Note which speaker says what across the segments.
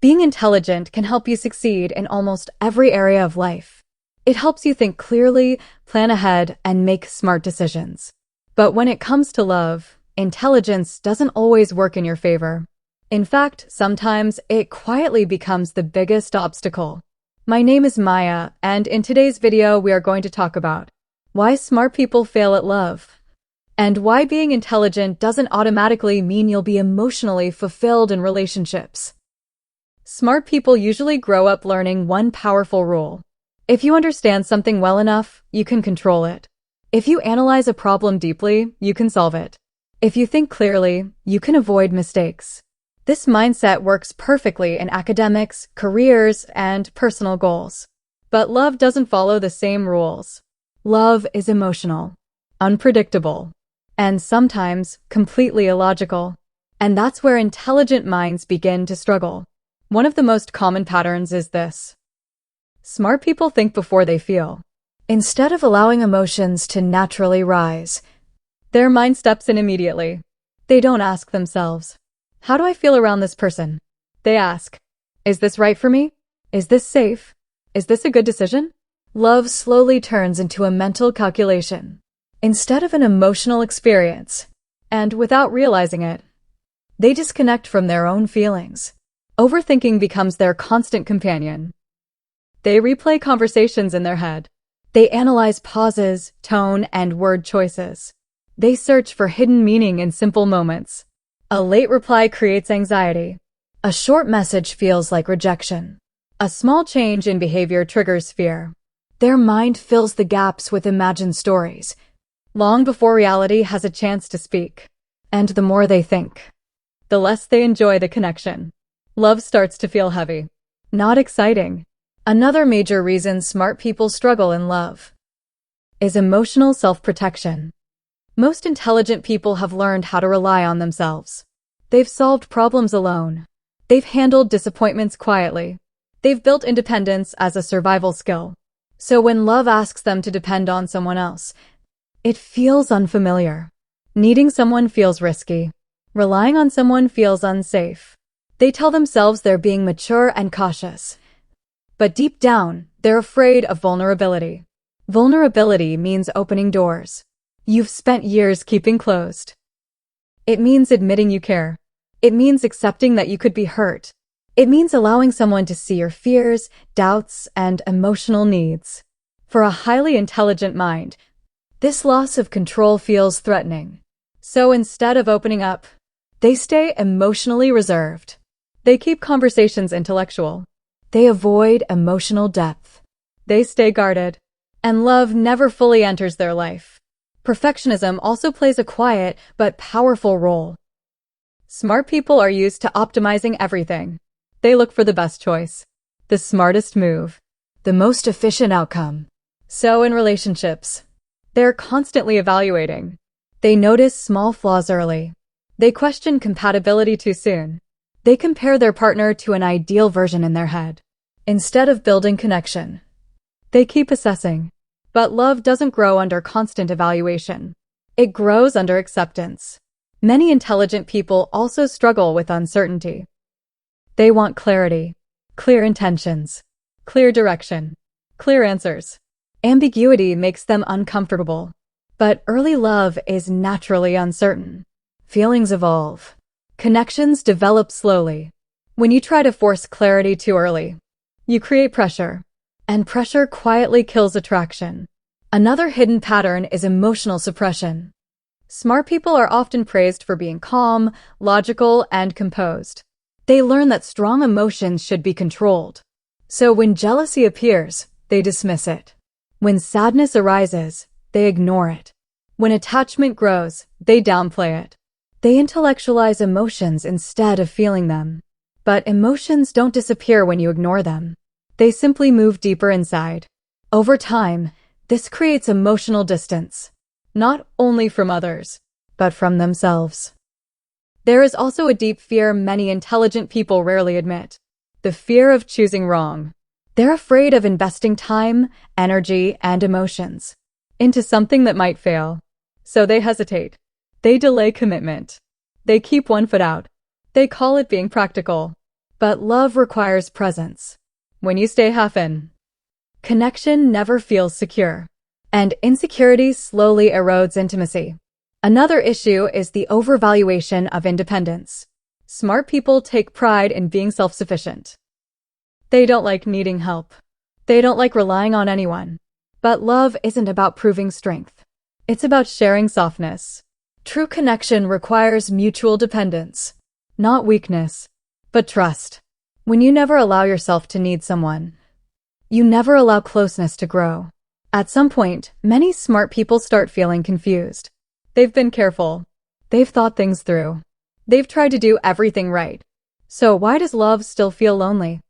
Speaker 1: Being intelligent can help you succeed in almost every area of life. It helps you think clearly, plan ahead, and make smart decisions. But when it comes to love, intelligence doesn't always work in your favor. In fact, sometimes it quietly becomes the biggest obstacle. My name is Maya, and in today's video we are going to talk about why smart people fail at love, and why being intelligent doesn't automatically mean you'll be emotionally fulfilled in relationships. Smart people usually grow up learning one powerful rule. If you understand something well enough, you can control it. If you analyze a problem deeply, you can solve it. If you think clearly, you can avoid mistakes. This mindset works perfectly in academics, careers, and personal goals. But love doesn't follow the same rules. Love is emotional, unpredictable, and sometimes completely illogical. And that's where intelligent minds begin to struggle. One of the most common patterns is this. Smart people think before they feel. Instead of allowing emotions to naturally rise, their mind steps in immediately. They don't ask themselves, how do I feel around this person? They ask, is this right for me? Is this safe? Is this a good decision? Love slowly turns into a mental calculation instead of an emotional experience, and without realizing it, they disconnect from their own feelings. Overthinking becomes their constant companion. They replay conversations in their head. They analyze pauses, tone, and word choices. They search for hidden meaning in simple moments. A late reply creates anxiety. A short message feels like rejection. A small change in behavior triggers fear. Their mind fills the gaps with imagined stories, long before reality has a chance to speak. And the more they think, the less they enjoy the connection. Love starts to feel heavy, not exciting. Another major reason smart people struggle in love is emotional self-protection. Most intelligent people have learned how to rely on themselves. They've solved problems alone. They've handled disappointments quietly. They've built independence as a survival skill. So when love asks them to depend on someone else, it feels unfamiliar. Needing someone feels risky. Relying on someone feels unsafe. They tell themselves they're being mature and cautious. But deep down, they're afraid of vulnerability. Vulnerability means opening doors you've spent years keeping closed. It means admitting you care. It means accepting that you could be hurt. It means allowing someone to see your fears, doubts, and emotional needs. For a highly intelligent mind, this loss of control feels threatening. So instead of opening up, they stay emotionally reserved. They keep conversations intellectual. They avoid emotional depth. They stay guarded. And love never fully enters their life. Perfectionism also plays a quiet but powerful role. Smart people are used to optimizing everything. They look for the best choice, the smartest move, the most efficient outcome. So in relationships, they're constantly evaluating. They notice small flaws early. They question compatibility too soon. They compare their partner to an ideal version in their head. Instead of building connection, they keep assessing. But love doesn't grow under constant evaluation. It grows under acceptance. Many intelligent people also struggle with uncertainty. They want clarity, clear intentions, clear direction, clear answers. Ambiguity makes them uncomfortable. But early love is naturally uncertain. Feelings evolve. Connections develop slowly. When you try to force clarity too early, you create pressure, and pressure quietly kills attraction. Another hidden pattern is emotional suppression. Smart people are often praised for being calm, logical, and composed. They learn that strong emotions should be controlled. So when jealousy appears, they dismiss it. When sadness arises, they ignore it. When attachment grows, they downplay it. They intellectualize emotions instead of feeling them. But emotions don't disappear when you ignore them. They simply move deeper inside. Over time, this creates emotional distance, not only from others, but from themselves. There is also a deep fear many intelligent people rarely admit. The fear of choosing wrong. They're afraid of investing time, energy, and emotions into something that might fail. So they hesitate. They delay commitment. They keep one foot out. They call it being practical. But love requires presence. When you stay half in, connection never feels secure, and insecurity slowly erodes intimacy. Another issue is the overvaluation of independence. Smart people take pride in being self-sufficient. They don't like needing help. They don't like relying on anyone. But love isn't about proving strength. It's about sharing softness. True connection requires mutual dependence, not weakness, but trust. When you never allow yourself to need someone, you never allow closeness to grow. At some point, many smart people start feeling confused. They've been careful. They've thought things through. They've tried to do everything right. So why does love still feel lonely?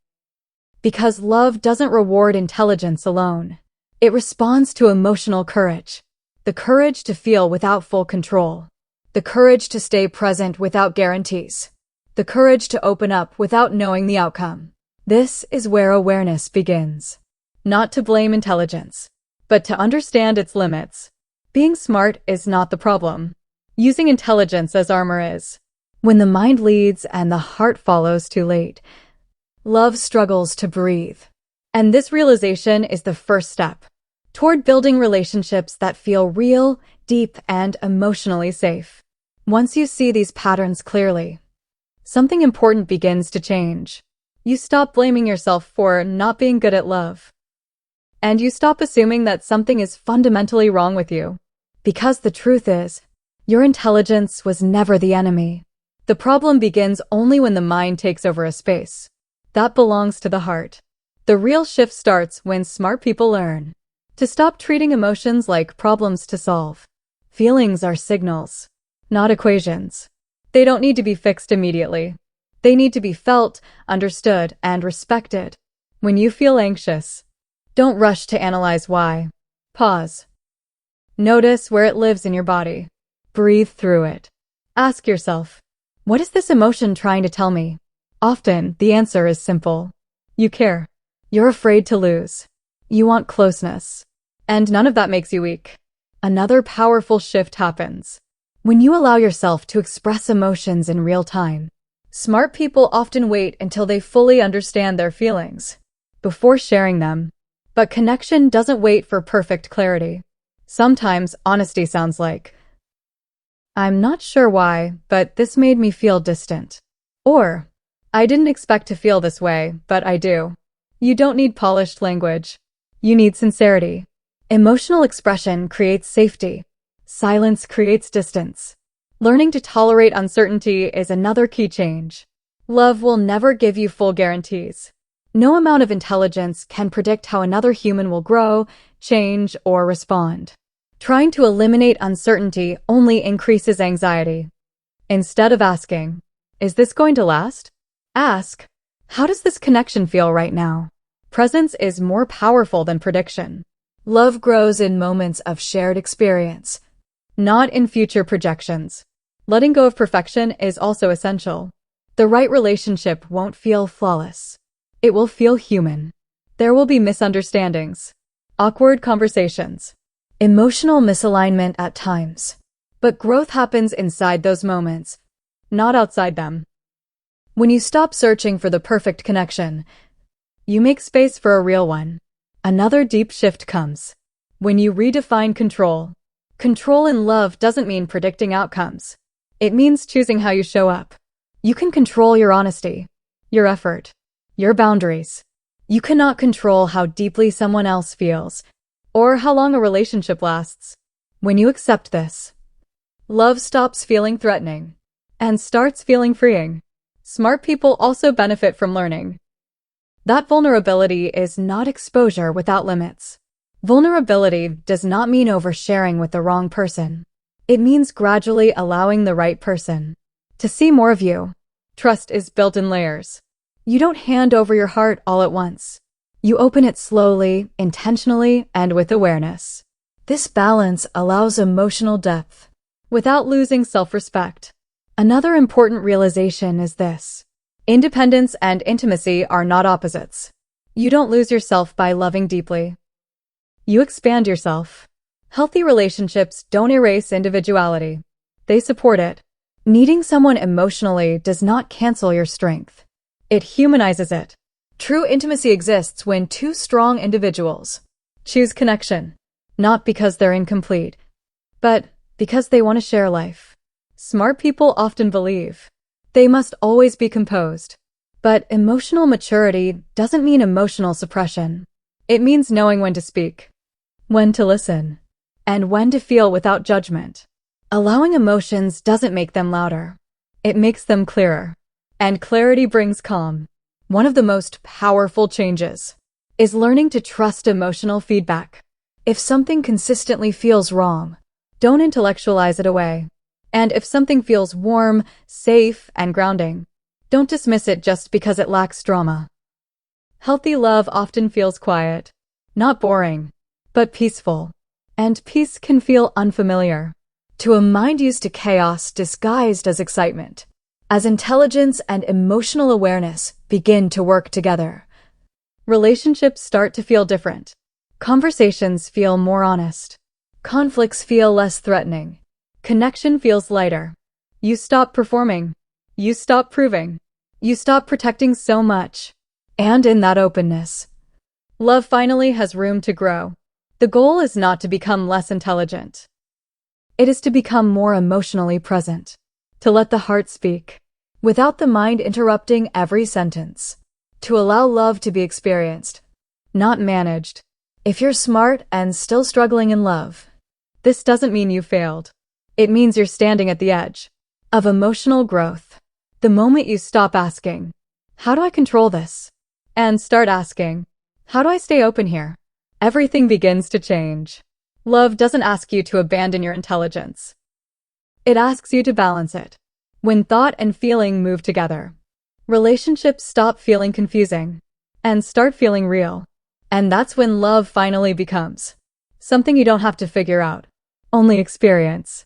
Speaker 1: Because love doesn't reward intelligence alone. It responds to emotional courage. The courage to feel without full control. The courage to stay present without guarantees. The courage to open up without knowing the outcome. This is where awareness begins. Not to blame intelligence, but to understand its limits. Being smart is not the problem. Using intelligence as armor is. When the mind leads and the heart follows too late, love struggles to breathe. And this realization is the first step toward building relationships that feel real, deep, and emotionally safe. Once you see these patterns clearly, something important begins to change. You stop blaming yourself for not being good at love. And you stop assuming that something is fundamentally wrong with you. Because the truth is, your intelligence was never the enemy. The problem begins only when the mind takes over a space that belongs to the heart. The real shift starts when smart people learn to stop treating emotions like problems to solve. Feelings are signals, not equations. They don't need to be fixed immediately. They need to be felt, understood, and respected. When you feel anxious, don't rush to analyze why. Pause. Notice where it lives in your body. Breathe through it. Ask yourself, what is this emotion trying to tell me? Often, the answer is simple. You care. You're afraid to lose. You want closeness. And none of that makes you weak. Another powerful shift happens when you allow yourself to express emotions in real time. Smart people often wait until they fully understand their feelings before sharing them. But connection doesn't wait for perfect clarity. Sometimes honesty sounds like, I'm not sure why, but this made me feel distant. Or, I didn't expect to feel this way, but I do. You don't need polished language. You need sincerity. Emotional expression creates safety. Silence creates distance. Learning to tolerate uncertainty is another key change. Love will never give you full guarantees. No amount of intelligence can predict how another human will grow, change, or respond. Trying to eliminate uncertainty only increases anxiety. Instead of asking, is this going to last? Ask, how does this connection feel right now? Presence is more powerful than prediction. Love grows in moments of shared experience, not in future projections. Letting go of perfection is also essential. The right relationship won't feel flawless. It will feel human. There will be misunderstandings, awkward conversations, emotional misalignment at times. But growth happens inside those moments, not outside them. When you stop searching for the perfect connection, you make space for a real one. Another deep shift comes when you redefine control. Control in love doesn't mean predicting outcomes. It means choosing how you show up. You can control your honesty, your effort, your boundaries. You cannot control how deeply someone else feels or how long a relationship lasts. When you accept this, love stops feeling threatening and starts feeling freeing. Smart people also benefit from learning that vulnerability is not exposure without limits. Vulnerability does not mean oversharing with the wrong person. It means gradually allowing the right person to see more of you. Trust is built in layers. You don't hand over your heart all at once. You open it slowly, intentionally, and with awareness. This balance allows emotional depth without losing self-respect. Another important realization is this: independence and intimacy are not opposites. You don't lose yourself by loving deeply. You expand yourself. Healthy relationships don't erase individuality. They support it. Needing someone emotionally does not cancel your strength. It humanizes it. True intimacy exists when two strong individuals choose connection, not because they're incomplete, but because they want to share life. Smart people often believe they must always be composed. But emotional maturity doesn't mean emotional suppression. It means knowing when to speak, when to listen, and when to feel without judgment. Allowing emotions doesn't make them louder. It makes them clearer. And clarity brings calm. One of the most powerful changes is learning to trust emotional feedback. If something consistently feels wrong, don't intellectualize it away. And if something feels warm, safe, and grounding, don't dismiss it just because it lacks drama. Healthy love often feels quiet, not boring, but peaceful. And peace can feel unfamiliar to a mind used to chaos disguised as excitement. As intelligence and emotional awareness begin to work together, relationships start to feel different. Conversations feel more honest. Conflicts feel less threatening. Connection feels lighter. You stop performing. You stop proving. You stop protecting so much. And in that openness, love finally has room to grow. The goal is not to become less intelligent. It is to become more emotionally present, to let the heart speak, without the mind interrupting every sentence, to allow love to be experienced, not managed. If you're smart and still struggling in love, this doesn't mean you failed. It means you're standing at the edge of emotional growth. The moment you stop asking, how do I control this? And start asking, how do I stay open here? Everything begins to change. Love doesn't ask you to abandon your intelligence. It asks you to balance it. When thought and feeling move together, relationships stop feeling confusing and start feeling real. And that's when love finally becomes something you don't have to figure out, only experience.